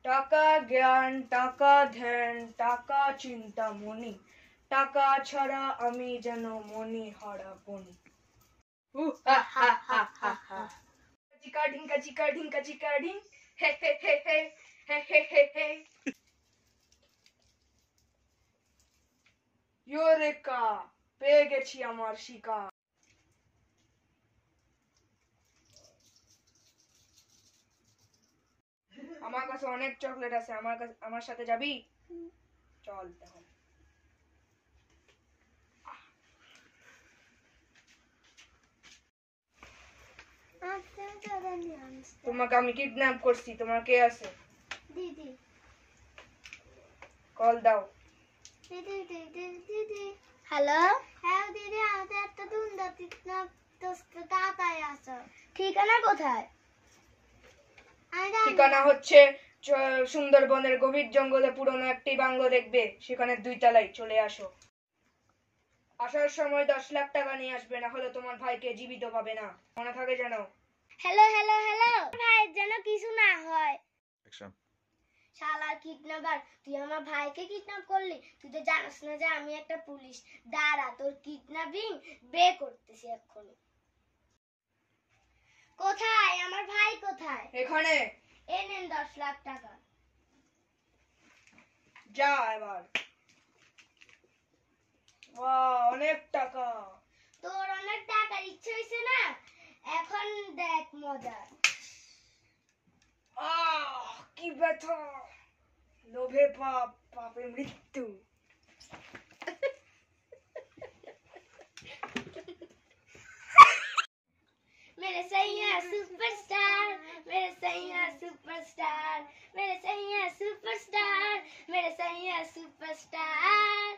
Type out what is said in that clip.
টাকা জ্ঞান, টাকা ধ্যান, টাকা চিন্তামণি, টাকা ছাড়া আমি যেন মনি হারা বনি। চিকা ঢিঙ্কা চিকা ঢিঙ্কা চিকা ঢিং, হে হে হে হে হে হে হে হে। ইউরেকা, পেয়ে গেছি আমার শিকার। আমার কাছে অনেক চকলেট আছে, আমার সাথে যাবি? চল তখন। তোমাকে আমি কিডন্যাপ করছি, তোমার কে আছে? দিদি কল দাও। দিদি দিদি দিদি হ্যালো, হ্যাঁ দিদি, আমাদের একটা দুন্দর তাড়াতাড়ি আসো। ঠিকানা কোথায়? ঠিকানা হচ্ছে সুন্দরবনের গভীর জঙ্গলে পুরনো একটি বাংলো দেখবে, সেখানে 2 তলায়, চলে আসো। আসার সময় 10 লাখ টাকা নিয়ে আসবে, না হলে তোমার ভাইকে জীবিত পাবে না, মনে থাকে যেন। হ্যালো হ্যালো হ্যালো, ভাইয়ের যেন কিছু না হয়। শালার কিডন্যাপার, তুই আমার ভাইকে কিডন্যাপ করলি। তুই তো জানিস না যে আমি একটা পুলিশ। দাঁড়া, তোর কিডন্যাপিং করতেছি এক্ষুনি। কোথায় আমার ভাই, কোথায়? এখানে। এই নেন 10 লাখ টাকা। যা এবার। অনেক টাকা। তোর অনেক টাকার ইচ্ছে হয়েছে না, এখন দেখ মজা। কি ব্যথা! লোভে পাপ, পাপে মৃত্যু। मेरे सैया सुपरस्टार, मेरे सैया सुपरस्टार, मेरे सैया सुपरस्टार, मेरे सैया सुपरस्टार।